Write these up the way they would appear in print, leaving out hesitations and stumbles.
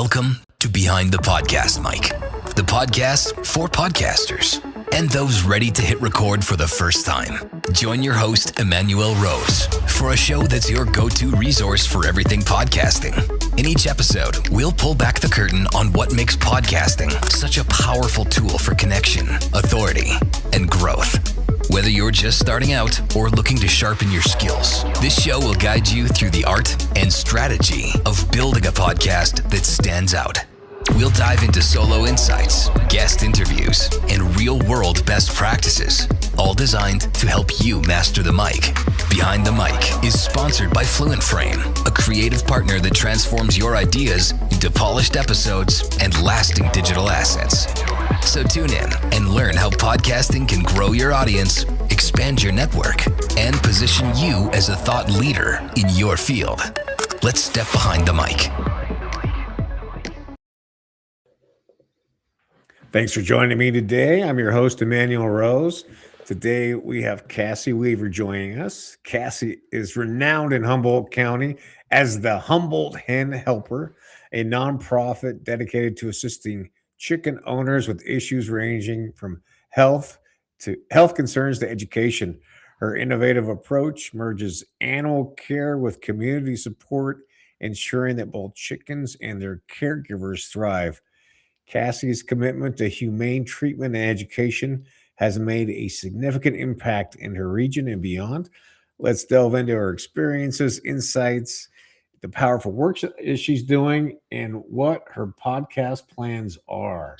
Welcome to Behind the Podcast Mic, the podcast for podcasters and those ready to hit record for the first time. Join your host, Emanuel Rose, for a show that's your go-to resource for everything podcasting. In each episode, we'll pull back the curtain on what makes podcasting such a powerful tool for connection, authority, and growth. Whether you're just starting out or looking to sharpen your skills, this show will guide you through the art and strategy of building a podcast that stands out. We'll dive into solo insights, guest interviews, and real-world best practices, all designed to help you master the mic. Behind the Mic is sponsored by Fluent Frame, a creative partner that transforms your ideas into polished episodes and lasting digital assets. So tune in and learn how podcasting can grow your audience, expand your network, and position you as a thought leader in your field. Let's step behind the mic. Thanks for joining me today. I'm your host, Emanuel Rose. Today, we have Casse Weaver joining us. Casse is renowned in Humboldt County as the Humboldt Hen Helper, a nonprofit dedicated to assisting chicken owners with issues ranging from health concerns to education. Her innovative approach merges animal care with community support, ensuring that both chickens and their caregivers thrive. Casse's commitment to humane treatment and education has made a significant impact in her region and beyond. Let's delve into her experiences, insights, the powerful work she's doing, and what her podcast plans are.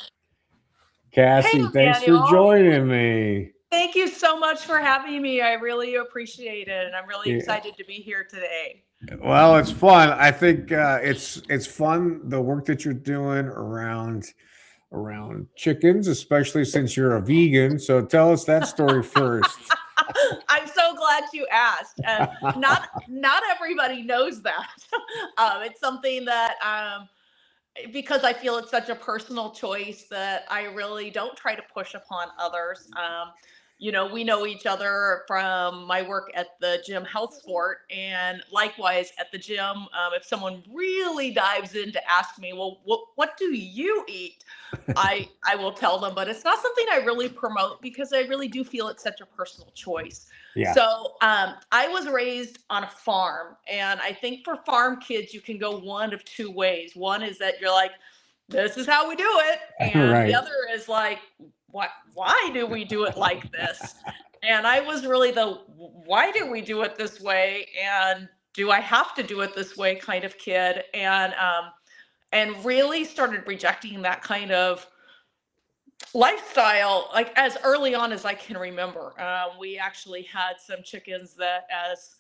Casse, Hey, thanks for Daniel. joining me. Thank you so much for having me. I really appreciate it, and I'm really excited to be here today. Well, it's fun. I think it's fun, the work that you're doing around chickens, especially since you're a vegan. So tell us that story first. I'm so glad you asked. Not everybody knows that. It's something that because I feel it's such a personal choice that I really don't try to push upon others. We know each other from my work at the gym health sport, and likewise at the gym. If someone really dives in to ask me, well, what do you eat? I will tell them, but it's not something I really promote because I really do feel it's such a personal choice. Yeah. So I was raised on a farm, and I think for farm kids, you can go one of two ways. One is that you're like, this is how we do it. And Right. The other is like, why do we do it like this? And I was really the why do we do it this way? And do I have to do it this way kind of kid? And really started rejecting that kind of lifestyle, like as early on as I can remember. We actually had some chickens that as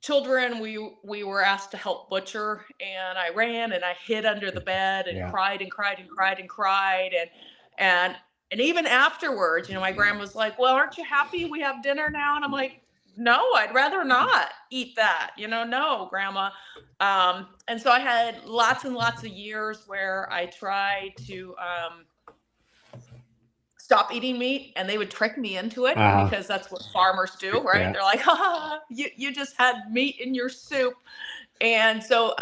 children we were asked to help butcher, and I ran and I hid under the bed and cried and cried and cried and cried. And even afterwards, my grandma was like, well, aren't you happy we have dinner now? And I'm like, no, I'd rather not eat that. No, grandma. And so I had lots and lots of years where I tried to stop eating meat, and they would trick me into it because that's what farmers do, right? Yeah. They're like, you just had meat in your soup. And so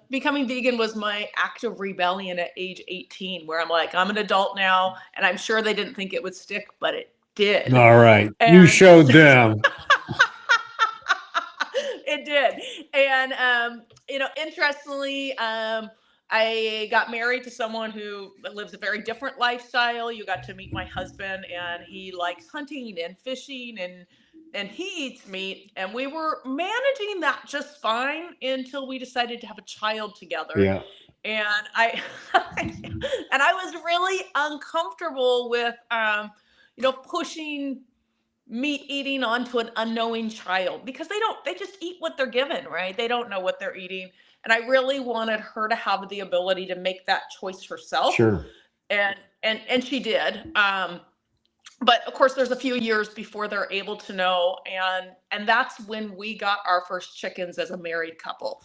becoming vegan was my act of rebellion at age 18, where I'm like, I'm an adult now, and I'm sure they didn't think it would stick, but it did. All right. You showed them. It did. And, interestingly, I got married to someone who lives a very different lifestyle. You got to meet my husband, and he likes hunting and fishing, and he eats meat, and we were managing that just fine until we decided to have a child together. Yeah. And I was really uncomfortable with, pushing meat eating onto an unknowing child, because they just eat what they're given, right? They don't know what they're eating. And I really wanted her to have the ability to make that choice herself. Sure. And she did. But of course, there's a few years before they're able to know. And that's when we got our first chickens as a married couple.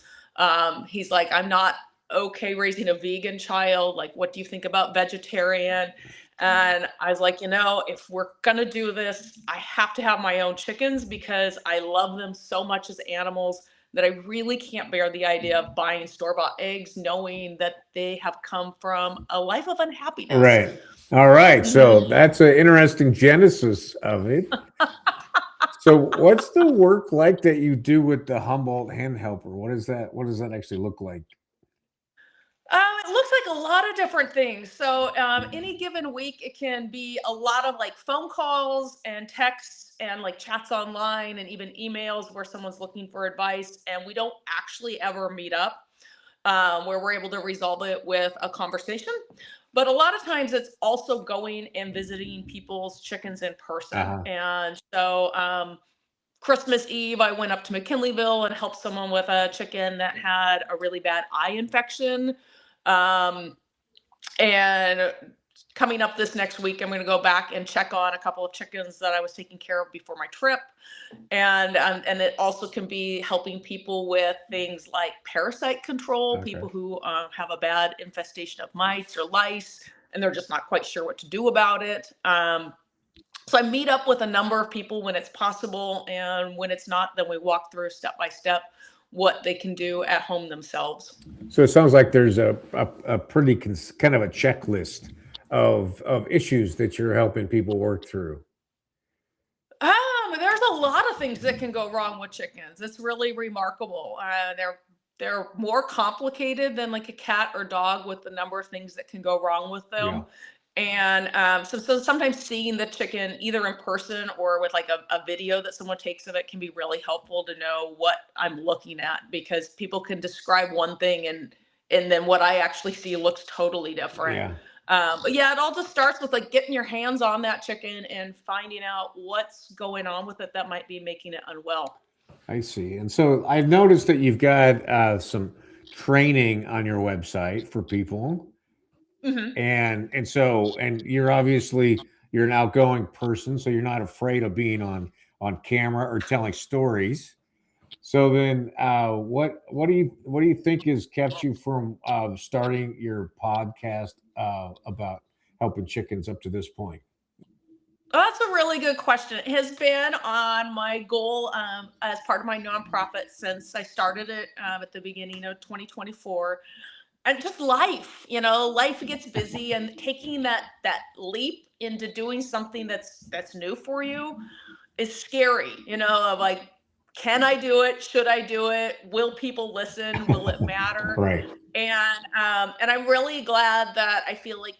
He's like, I'm not okay raising a vegan child. Like, what do you think about vegetarian? And I was like, if we're going to do this, I have to have my own chickens because I love them so much as animals. that I really can't bear the idea of buying store-bought eggs, knowing that they have come from a life of unhappiness. Right. All right. So that's an interesting genesis of it. So what's the work like that you do with the Humboldt Hen Helper? What is that? What does that actually look like? It looks like a lot of different things. So any given week, it can be a lot of like phone calls and texts and like chats online and even emails where someone's looking for advice. And we don't actually ever meet up where we're able to resolve it with a conversation. But a lot of times it's also going and visiting people's chickens in person. And so Christmas Eve, I went up to McKinleyville and helped someone with a chicken that had a really bad eye infection. And coming up this next week, I'm going to go back and check on a couple of chickens that I was taking care of before my trip. And it also can be helping people with things like parasite control, people who have a bad infestation of mites or lice, and they're just not quite sure what to do about it. So I meet up with a number of people when it's possible, and when it's not, then we walk through step by step what they can do at home themselves. So it sounds like there's a pretty kind of a checklist of issues that you're helping people work through. There's a lot of things that can go wrong with chickens. It's really remarkable. They're more complicated than like a cat or dog with the number of things that can go wrong with them. Yeah. And so sometimes seeing the chicken either in person or with like a video that someone takes of it can be really helpful to know what I'm looking at, because people can describe one thing and then what I actually see looks totally different. Yeah. But yeah, it all just starts with like getting your hands on that chicken and finding out what's going on with it that might be making it unwell. I see. And so I've noticed that you've got some training on your website for people. Mm-hmm. And you're obviously, you're an outgoing person, so you're not afraid of being on camera or telling stories. So then, what do you think has kept you from starting your podcast about helping chickens up to this point? That's a really good question. It has been on my goal as part of my nonprofit since I started it at the beginning of 2024. And just life, life gets busy, and taking that leap into doing something that's new for you is scary, of like, can I do it? Should I do it? Will people listen? Will it matter? Right. And I'm really glad that I feel like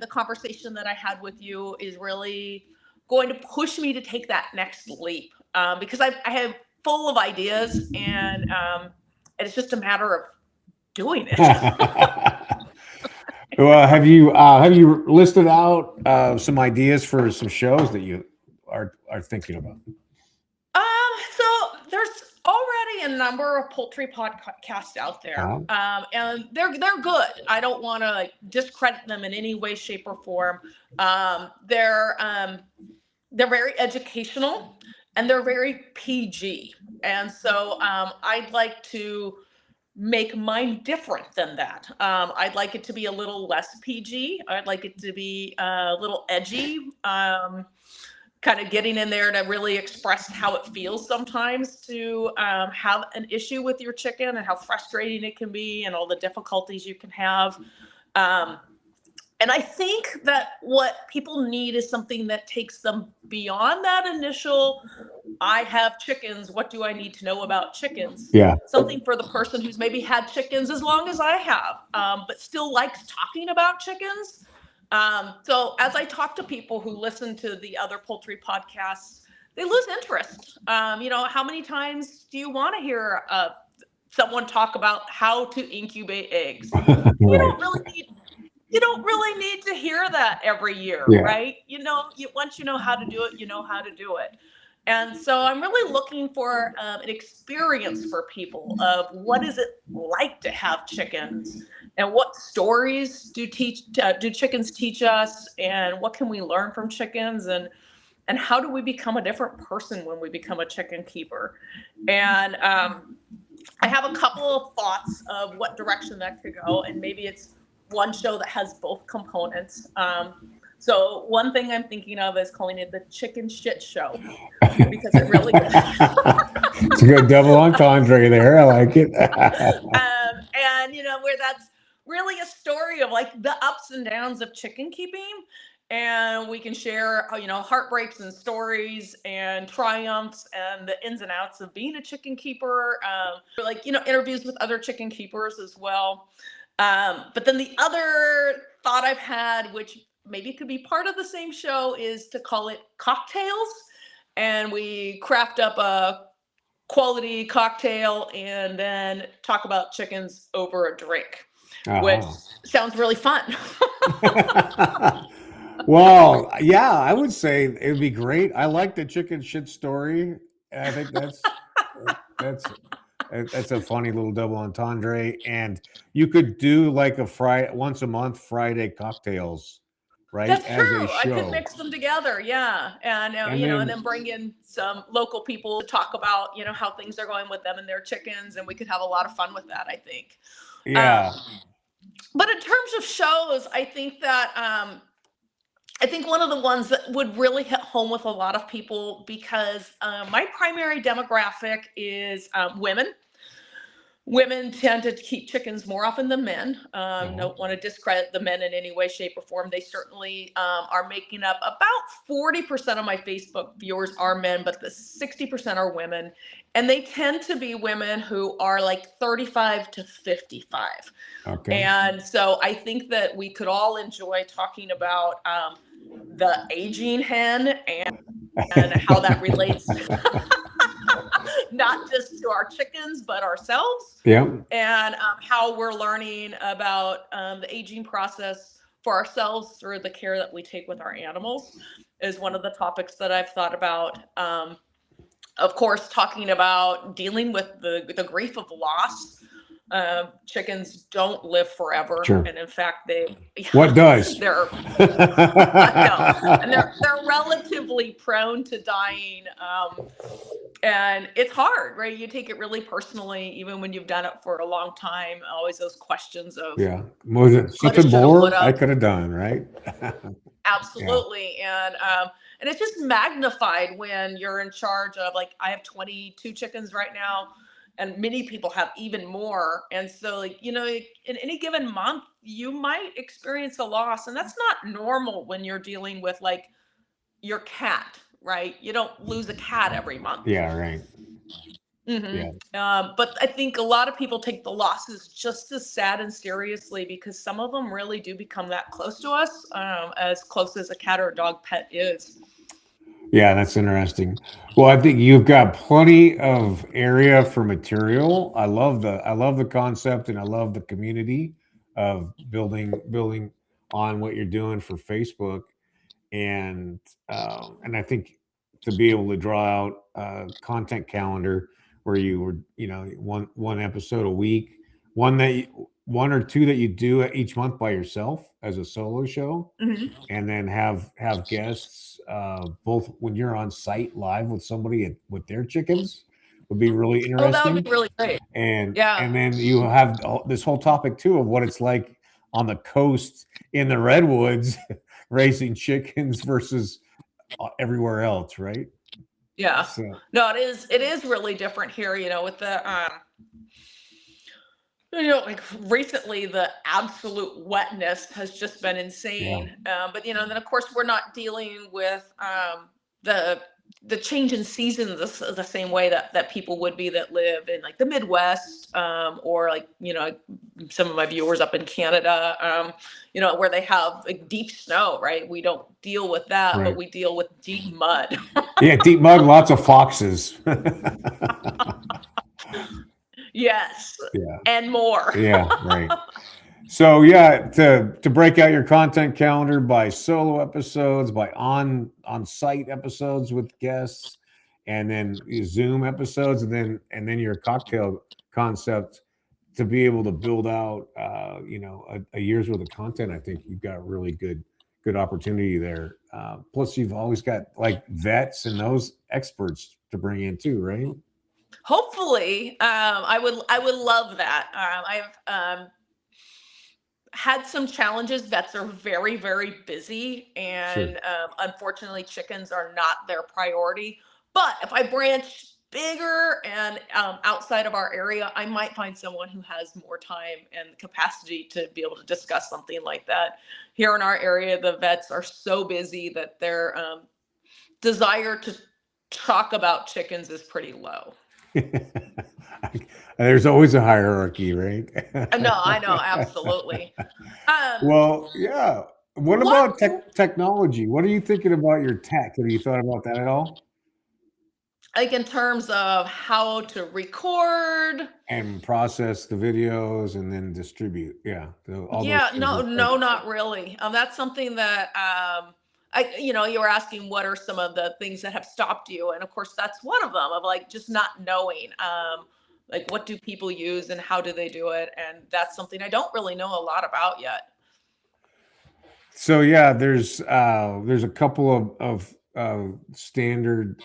the conversation that I had with you is really going to push me to take that next leap, because I have full of ideas, and it's just a matter of doing it. Well, have you listed out some ideas for some shows that you are thinking about? So there's already a number of poultry podcasts out there, and they're good. I don't want to discredit them in any way, shape, or form. They're very educational, and they're very PG, and so I'd like to make mine different than that. I'd like it to be a little less PG. I'd like it to be a little edgy, kind of getting in there to really express how it feels sometimes to have an issue with your chicken and how frustrating it can be and all the difficulties you can have. And I think that what people need is something that takes them beyond that initial, I have chickens, what do I need to know about chickens? Yeah. Something for the person who's maybe had chickens as long as I have, but still likes talking about chickens. So as I talk to people who listen to the other poultry podcasts, they lose interest. How many times do you want to hear someone talk about how to incubate eggs? You don't really need to hear that every year, right? Once you know how to do it, you know how to do it. And so I'm really looking for an experience for people of what is it like to have chickens, and what stories do chickens teach us, and what can we learn from chickens, and how do we become a different person when we become a chicken keeper? And I have a couple of thoughts of what direction that could go, and maybe it's one show that has both components. So one thing I'm thinking of is calling it the Chicken Sht Show, because it really It's a good double entendre there. I like it. And where that's really a story of like the ups and downs of chicken keeping, and we can share heartbreaks and stories and triumphs and the ins and outs of being a chicken keeper, interviews with other chicken keepers as well. But then the other thought I've had, which maybe could be part of the same show, is to call it cocktails, and we craft up a quality cocktail and then talk about chickens over a drink, which sounds really fun. Well, yeah, I would say it would be great. I like the chicken shit story. I think that's a funny little double entendre. And you could do like a once a month Friday cocktails, right? That's As true. a I could show. mix them together, yeah, and then bring in some local people to talk about how things are going with them and their chickens, and we could have a lot of fun with that, I think. Yeah. But in terms of shows, I think that I think one of the ones that would really hit home with a lot of people, because my primary demographic is women. Women tend to keep chickens more often than men. Don't want to discredit the men in any way, shape, or form. They certainly are making up about 40% of my Facebook viewers are men, but the 60% are women. And they tend to be women who are like 35 to 55. Okay. And so I think that we could all enjoy talking about the aging hen and how that relates not just to our chickens, but ourselves. Yeah. And how we're learning about the aging process for ourselves through the care that we take with our animals is one of the topics that I've thought about. Of course, talking about dealing with the grief of loss. Chickens don't live forever, Sure. and in fact, what does? they're and they're relatively prone to dying. And it's hard, right? You take it really personally, even when you've done it for a long time. Always those questions of, was it such a bore I could have done, right? Absolutely. Yeah. And it's just magnified when you're in charge of, like, I have 22 chickens right now, and many people have even more. And so, in any given month, you might experience a loss, and that's not normal when you're dealing with like your cat, right? You don't lose a cat every month. Yeah, right. Mm-hmm. Yeah. But I think a lot of people take the losses just as sad and seriously, because some of them really do become that close to us, as close as a cat or a dog pet is. Yeah, that's interesting. Well, I think you've got plenty of area for material. I love the concept, and I love the community of building on what you're doing for Facebook, and I think to be able to draw out a content calendar where you were one episode a week, one or two that you do each month by yourself as a solo show, and then have guests both when you're on site live with somebody with their chickens would be really interesting. That would be really great. And then you have this whole topic too of what it's like on the coast in the redwoods raising chickens versus everywhere else, right? Yeah. So. No, it is really different here, with the like recently the absolute wetness has just been insane. Yeah. But then of course we're not dealing with the change in seasons the same way that people would be that live in like the Midwest, or like some of my viewers up in Canada, where they have like deep snow, right? We don't deal with that, right. But we deal with deep mud. Yeah, deep mud, lots of foxes. Yes. Yeah. And more. Yeah, right. So to break out your content calendar by solo episodes, by on-site episodes with guests, and then Zoom episodes, and then your cocktail concept, to be able to build out a year's worth of content. I think you've got really good opportunity there. Plus you've always got like vets and those experts to bring in too, right? Hopefully. I would love that. I've had some challenges. Vets are very, very busy, and sure. Unfortunately chickens are not their priority. But if I branch bigger and outside of our area, I might find someone who has more time and capacity to be able to discuss something like that. Here in our area, the vets are so busy that their desire to talk about chickens is pretty low. There's always a hierarchy, right? No, I know, absolutely. Well, yeah. What about technology? What are you thinking about your tech? Have you thought about that at all? Like in terms of how to record And process the videos and then distribute. Yeah. So all those Yeah, things no, are no, not really. That's something that you were asking what are some of the things that have stopped you, and of course that's one of them. Of like just not knowing, like what do people use and how do they do it, and that's something I don't really know a lot about yet. So yeah, there's a couple of standard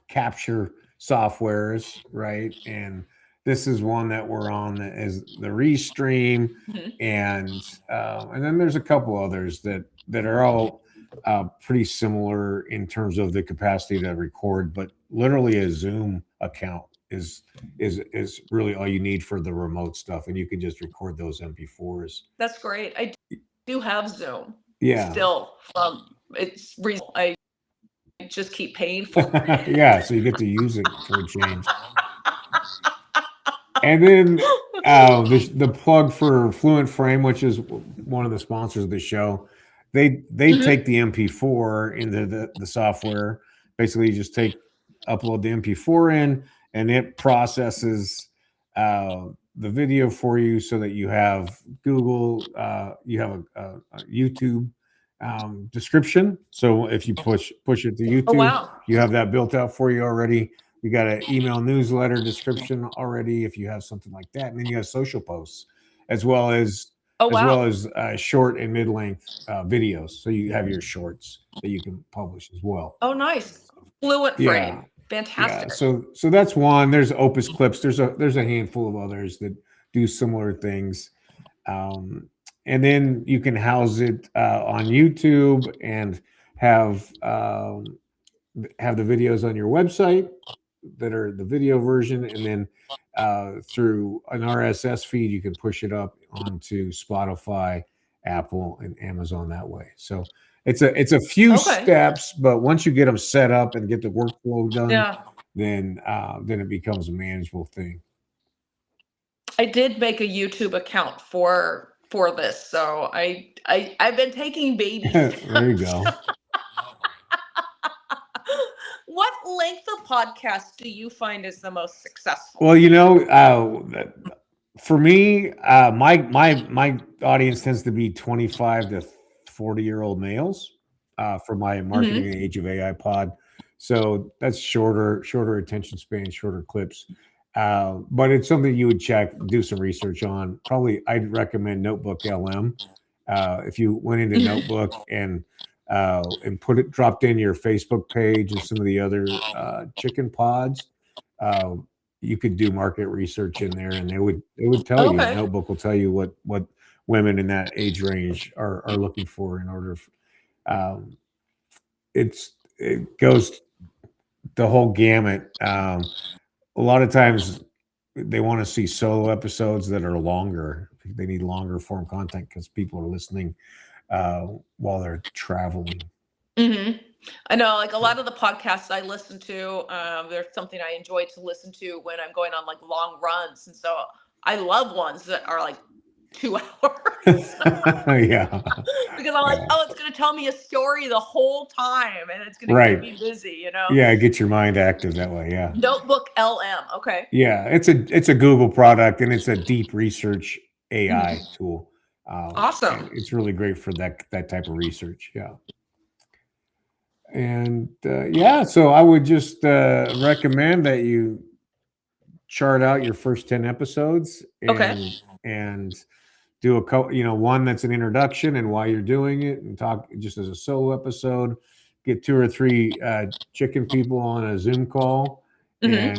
capture softwares, right? And this is one that we're on that is the Restream, Mhm. and then there's a couple others that are all pretty similar in terms of the capacity to record, but literally a Zoom account is really all you need for the remote stuff, and you can just record those MP4s. That's great. I do have Zoom. Yeah. Still, it's reasonable. I just keep paying for it. Yeah, so you get to use it for a change. And then the plug for Fluent Frame, which is one of the sponsors of the show, they take the MP4 into the software. Basically, you just upload the MP4 in, and it processes the video for you so that you have Google, you have a YouTube description. So if you push it to YouTube, wow. you have that built out for you already. You got an email newsletter description already if you have something like that, and then you have social posts as well as short and mid-length videos. So you have your shorts that you can publish as well. Oh, nice. Fluent Frame. Fantastic. Yeah. So that's one. There's Opus Clips. There's a handful of others that do similar things. And then you can house it on YouTube and have the videos on your website that are the video version, and then through an RSS feed you can push it up onto Spotify, Apple, and Amazon that way. So it's a few steps, but once you get them set up and get the workflow done, then it becomes a manageable thing. I did make a YouTube account for this, so I've been taking baby steps. There you go. What length of podcast do you find is the most successful? Well, for me, my audience tends to be 25 to 40-year-old males for my marketing and Age of AI pod. So that's shorter attention span, shorter clips. But it's something you would do some research on. Probably I'd recommend Notebook LM. If you went into Notebook and dropped in your Facebook page and some of the other chicken pods, you could do market research in there, and it would tell you. Notebook will tell you what women in that age range are looking for in order. It goes the whole gamut. A lot of times they want to see solo episodes that are longer. They need longer form content because people are listening while they're traveling. I know, like a lot of the podcasts I listen to, there's something I enjoy to listen to when I'm going on like long runs. And so I love ones that are like 2 hours. Yeah. Because I'm like, oh, it's going to tell me a story the whole time and it's going to keep me busy, Yeah, get your mind active that way. Yeah. Notebook LM. Okay. Yeah, it's a Google product, and it's a deep research AI tool. Awesome. It's really great for that type of research. Yeah. And so I would just recommend that you chart out your first 10 episodes and do a couple, one that's an introduction and why you're doing it, and talk just as a solo episode. Get 2 or 3 chicken people on a Zoom call and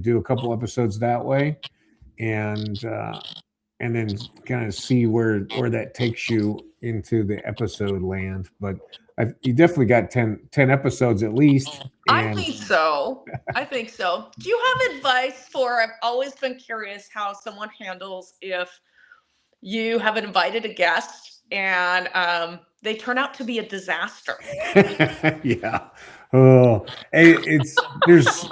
do a couple episodes that way. And and then kind of see where that takes you into the episode land. But you definitely got 10 episodes at least. I And think so. I think so. Do you have advice for? I've always been curious how someone handles if you have invited a guest and they turn out to be a disaster. yeah. Oh, there's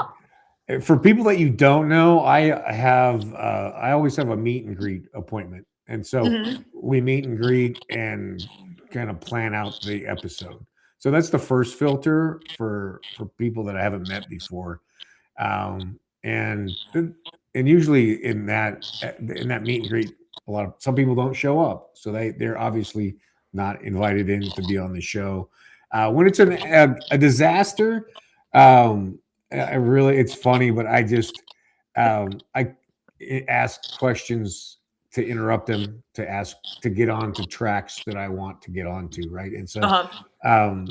for people that you don't know, I always have a meet and greet appointment. And so Mhm. we meet and greet and kind of plan out the episode. So that's the first filter for people that I haven't met before. And usually in that meet and greet, some people don't show up, so they're obviously not invited in to be on the show. When it's a disaster, it's funny, but I ask questions to interrupt them, to get onto tracks that I want to get onto, right? And so, Uh-huh.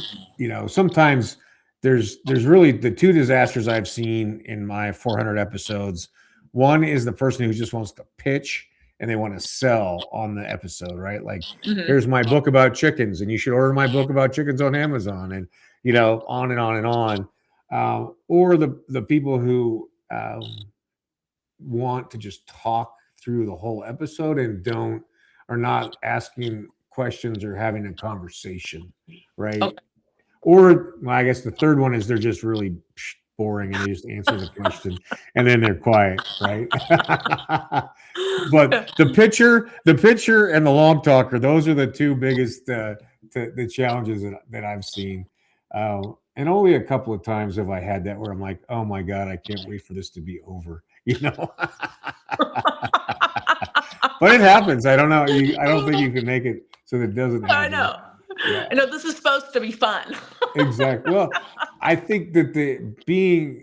sometimes there's really the two disasters I've seen in my 400 episodes. One is the person who just wants to pitch and they want to sell on the episode, right? Like, Mhm. here's my book about chickens, and you should order my book about chickens on Amazon, and on and on and on. Or the people who want to just talk through the whole episode and are not asking questions or having a conversation, right? Okay. Or, well, I guess the third one is they're just really boring and they just answer the question and then they're quiet, right? But the pitcher and the long talker, those are the two biggest the challenges that I've seen. And only a couple of times have I had that where I'm like, oh my God, I can't wait for this to be over, But it happens. I don't know. I don't think you can make it so that it doesn't happen. I know. Yeah. I know this is supposed to be fun. Exactly. Well, I think that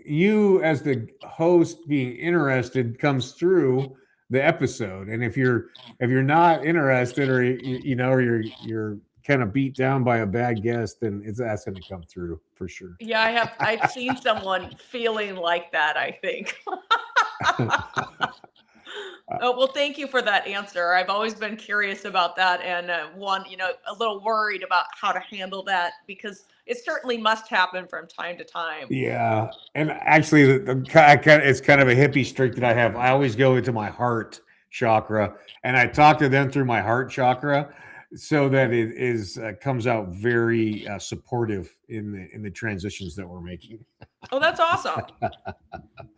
you as the host being interested comes through the episode, and if you're not interested, or or you're kind of beat down by a bad guest, then that's going to come through for sure. Yeah, I've seen someone feeling like that, I think. Oh, well, thank you for that answer. I've always been curious about that, and a little worried about how to handle that because it certainly must happen from time to time. Yeah, and actually, it's kind of a hippie streak that I have. I always go into my heart chakra, and I talk to them through my heart chakra, so that it comes out very supportive in the transitions that we're making. Oh, that's awesome.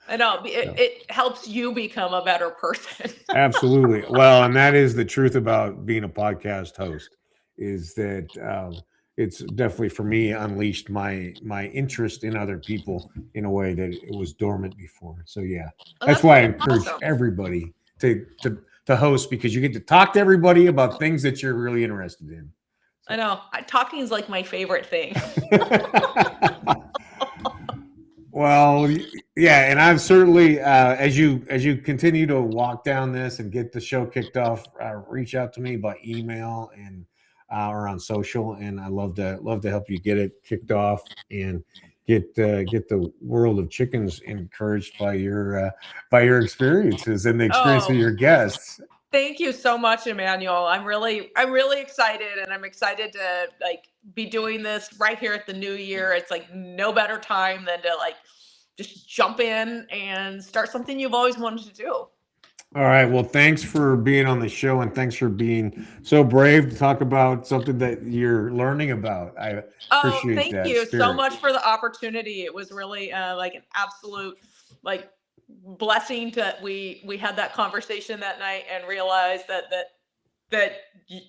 I know it helps you become a better person. Absolutely. Well, and that is the truth about being a podcast host, is that it's definitely for me unleashed my interest in other people in a way that it was dormant before. So yeah, Oh, that's why I really encourage awesome. everybody to host, because you get to talk to everybody about things that you're really interested in. I know. Talking is like my favorite thing. Well, yeah, and I've certainly, as you continue to walk down this and get the show kicked off, reach out to me by email and or on social, and I love to help you get it kicked off and get the world of chickens encouraged by your experiences and the experience of your guests. Thank you so much, Emanuel. I'm really excited, and I'm excited to be doing this right here at the new year. It's like no better time than to just jump in and start something you've always wanted to do. All right. Well, thanks for being on the show, and thanks for being so brave to talk about something that you're learning about. I appreciate thank that. you spirit. so much for the opportunity. It was really an absolute blessing that we had that conversation that night and realized that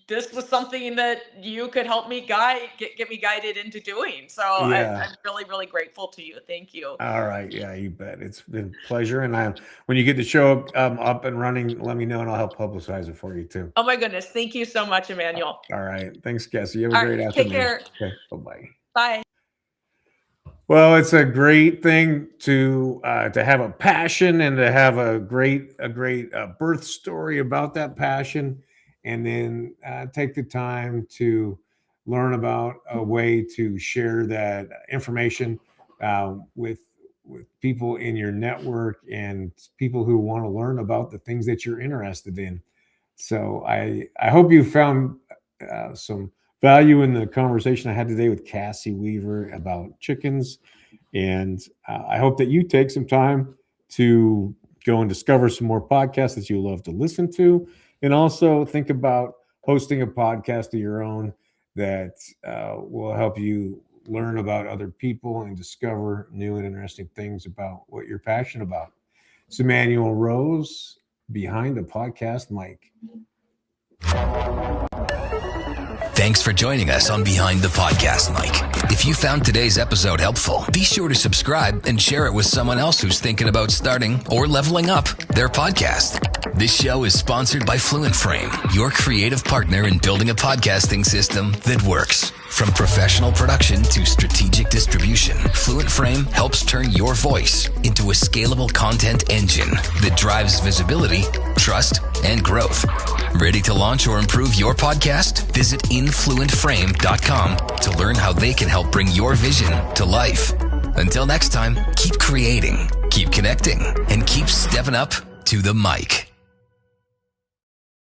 this was something that you could help me get me guided into doing. So Yeah. I'm really, really grateful to you. Thank you. All right. Yeah, you bet. It's been a pleasure. And when you get the show up and running, let me know and I'll help publicize it for you too. Oh my goodness. Thank you so much, Emanuel. All right. Thanks, Cassie. You have a great afternoon. Take care. Okay. Bye-bye. Bye. Well, it's a great thing to have a passion and to have a great birth story about that passion, and then take the time to learn about a way to share that information with people in your network and people who want to learn about the things that you're interested in. So I hope you found some value in the conversation I had today with Casse Weaver about chickens. And I hope that you take some time to go and discover some more podcasts that you love to listen to. And also think about hosting a podcast of your own that will help you learn about other people and discover new and interesting things about what you're passionate about. It's Emanuel Rose, behind the podcast mic. Thanks for joining us on Behind the Podcast Mic. If you found today's episode helpful, be sure to subscribe and share it with someone else who's thinking about starting or leveling up their podcast. This show is sponsored by Fluent Frame, your creative partner in building a podcasting system that works. From professional production to strategic distribution, Fluent Frame helps turn your voice into a scalable content engine that drives visibility, trust, and growth. Ready to launch or improve your podcast? Visit influentframe.com to learn how they can help bring your vision to life. Until next time, keep creating, keep connecting, and keep stepping up to the mic.